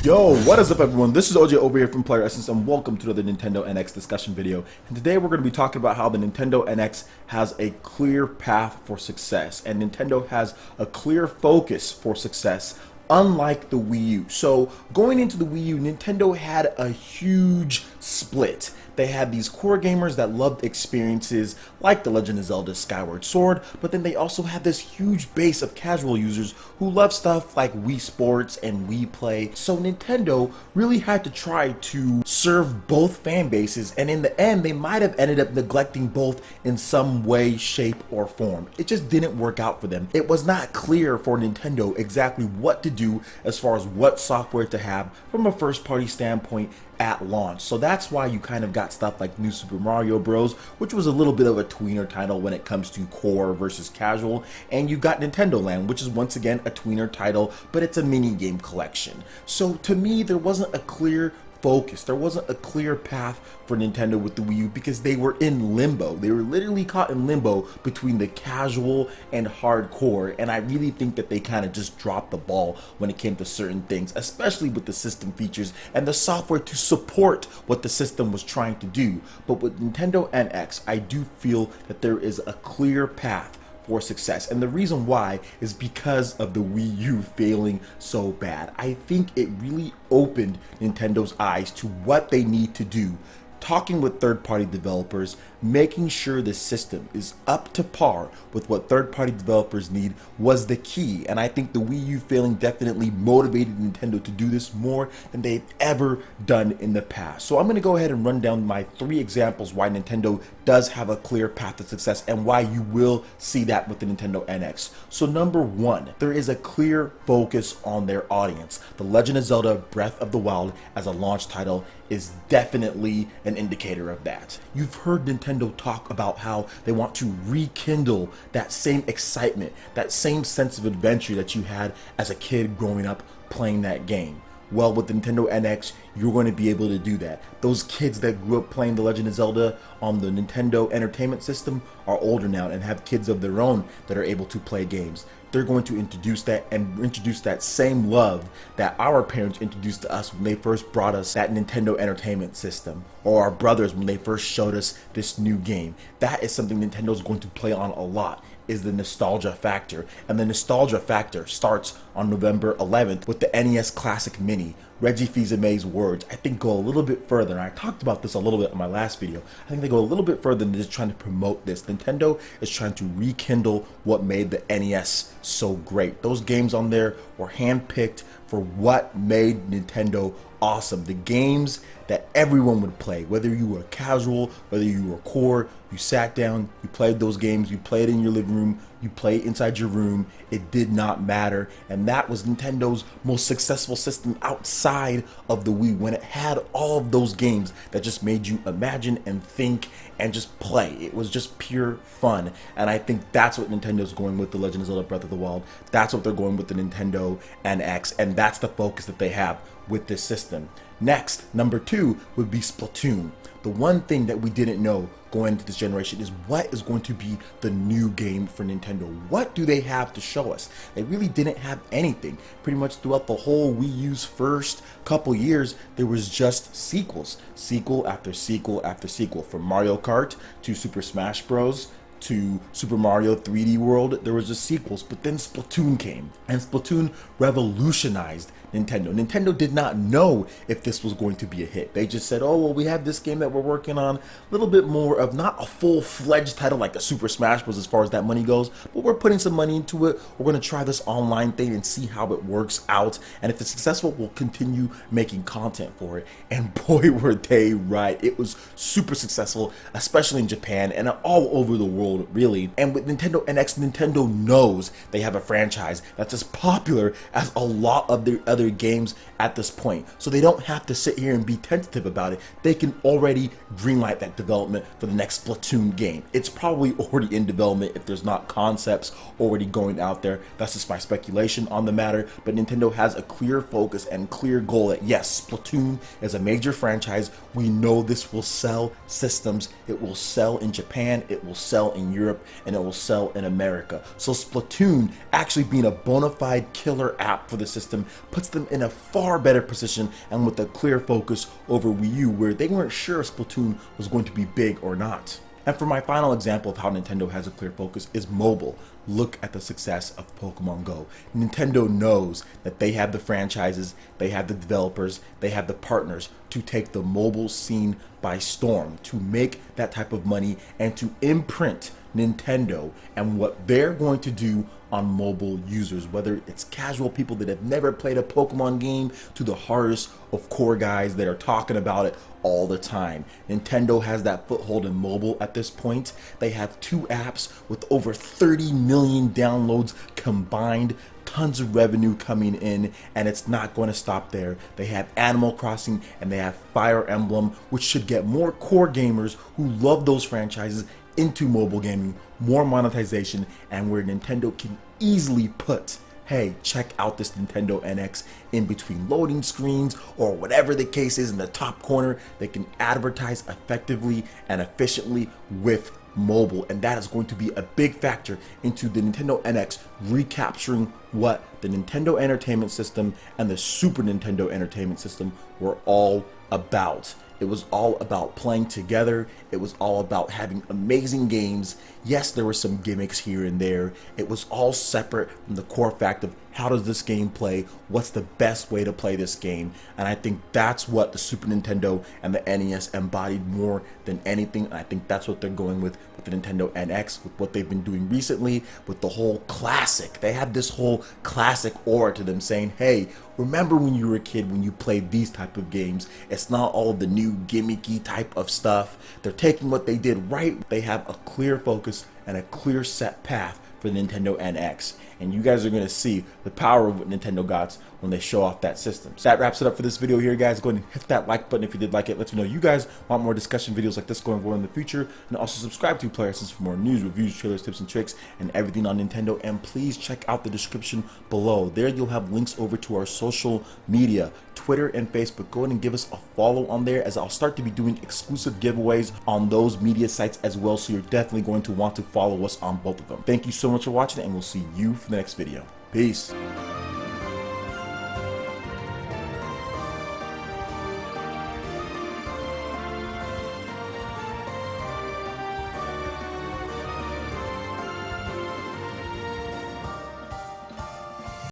Yo, what is up everyone? This is OJ over here from PlayerEssence and welcome to another Nintendo NX discussion video. And today we're going to be talking about how the Nintendo NX has a clear path for success and Nintendo has a clear focus for success, unlike the Wii U. So going into the Wii U, Nintendo had a huge split. They had these core gamers that loved experiences like The Legend of Zelda Skyward Sword, but then they also had this huge base of casual users who love stuff like Wii Sports and Wii Play. So Nintendo really had to try to serve both fan bases, and in the end they might have ended up neglecting both in some way, shape, or form. It just didn't work out for them. It was not clear for Nintendo exactly what to do as far as what software to have from a first-party standpoint at launch. So that's why you kind of got stuff like New Super Mario Bros, which was a little bit of a tweener title when it comes to core versus casual, and you got Nintendo Land, which is once again a tweener title, but it's a mini game collection. So to me, there wasn't a clear focus. There wasn't a clear path for Nintendo with the Wii U because they were in limbo. They were literally caught in limbo between the casual and hardcore, and I really think that they kind of just dropped the ball when it came to certain things, especially with the system features and the software to support what the system was trying to do. But with Nintendo NX, I do feel that there is a clear path for success, and the reason why is because of the Wii U failing so bad. I think it really opened Nintendo's eyes to what they need to do. Talking with third-party developers, making sure the system is up to par with what third-party developers need was the key, and I think the Wii U failing definitely motivated Nintendo to do this more than they've ever done in the past. So I'm going to go ahead and run down my 3 examples why Nintendo does have a clear path to success and why you will see that with the Nintendo NX. So number 1, there is a clear focus on their audience. The Legend of Zelda Breath of the Wild as a launch title is definitely an indicator of that. You've heard Nintendo talk about how they want to rekindle that same excitement, that same sense of adventure that you had as a kid growing up playing that game. Well, with Nintendo NX, you're going to be able to do that. Those kids that grew up playing The Legend of Zelda on the Nintendo Entertainment System are older now and have kids of their own that are able to play games. They're going to introduce that and introduce that same love that our parents introduced to us when they first brought us that Nintendo Entertainment System, or our brothers when they first showed us this new game. That is something Nintendo's going to play on a lot, is the nostalgia factor. And the nostalgia factor starts on November 11th with the NES Classic Mini. Reggie Fils-Aimé's words, I think, go a little bit further, and I talked about this a little bit in my last video. I think they go a little bit further than just trying to promote this. Nintendo is trying to rekindle what made the NES so great. Those games on there were handpicked for what made Nintendo awesome. The games that everyone would play, whether you were casual, whether you were core, you sat down, you played those games, you played in your living room, you played inside your room, it did not matter. And that was Nintendo's most successful system outside of the Wii, when it had all of those games that just made you imagine and think and just play. It was just pure fun, and I think that's what Nintendo's going with the Legend of Zelda Breath of the Wild. That's what they're going with the Nintendo NX, and that's the focus that they have with this system. Next, number 2 would be Splatoon. The one thing that we didn't know going into this generation is what is going to be the new game for Nintendo. What do they have to show us? They really didn't have anything. Pretty much throughout the whole Wii U's first couple years, there was just sequels. Sequel after sequel after sequel. From Mario Kart to Super Smash Bros. To Super Mario 3D World, there was just sequels, but then Splatoon came, and Splatoon revolutionized Nintendo. Nintendo did not know if this was going to be a hit. They just said, oh, well, we have this game that we're working on, a little bit more of not a full-fledged title like a Super Smash Bros. As far as that money goes, but we're putting some money into it. We're going to try this online thing and see how it works out, and if it's successful, we'll continue making content for it. And boy, were they right. It was super successful, especially in Japan and all over the world, really. And with Nintendo NX, Nintendo knows they have a franchise that's as popular as a lot of their other games at this point, so they don't have to sit here and be tentative about it. They can already greenlight that development for the next Splatoon game. It's probably already in development if there's not concepts already going out there. That's just my speculation on the matter, but Nintendo has a clear focus and clear goal that yes, Splatoon is a major franchise. We know this will sell systems. It will sell in Japan, it will sell in Europe, and it will sell in America. So Splatoon actually being a bona fide killer app for the system puts puts them in a far better position and with a clear focus over Wii U, where they weren't sure if Splatoon was going to be big or not. And for my final example of how Nintendo has a clear focus is mobile. Look at the success of Pokemon Go. Nintendo knows that they have the franchises, they have the developers, they have the partners to take the mobile scene by storm, to make that type of money and to imprint Nintendo and what they're going to do on mobile users, whether it's casual people that have never played a Pokemon game to the hardest of core guys that are talking about it all the time. Nintendo has that foothold in mobile at this point. They have 2 apps with over 30 million downloads combined, tons of revenue coming in, and it's not going to stop there. They have Animal Crossing and they have Fire Emblem, which should get more core gamers who love those franchises into mobile gaming, more monetization, and where Nintendo can easily put, hey, check out this Nintendo NX in between loading screens or whatever the case is in the top corner. They can advertise effectively and efficiently with mobile, and that is going to be a big factor into the Nintendo NX recapturing what the Nintendo Entertainment System and the Super Nintendo Entertainment System were all about. It was all about playing together. It was all about having amazing games. Yes, there were some gimmicks here and there. It was all separate from the core fact of how does this game play? What's the best way to play this game? And I think that's what the Super Nintendo and the NES embodied more than anything. And I think that's what they're going with the Nintendo NX, with what they've been doing recently, with the whole classic. They have this whole classic aura to them saying, hey, remember when you were a kid when you played these type of games? It's not all of the new gimmicky type of stuff. They're taking what they did right. They have a clear focus and a clear set path for the Nintendo NX, and you guys are going to see the power of what Nintendo got when they show off that system. So that wraps it up for this video here, guys. Go ahead and hit that like button if you did like it. Let me know you guys want more discussion videos like this going forward in the future, and also subscribe to PlayerEssence for more news, reviews, trailers, tips, and tricks, and everything on Nintendo. And please check out the description below. There you'll have links over to our social media, Twitter and Facebook. Go ahead and give us a follow on there, as I'll start to be doing exclusive giveaways on those media sites as well, so you're definitely going to want to follow us on both of them. Thank you so much for watching, and we'll see you for the next video. Peace.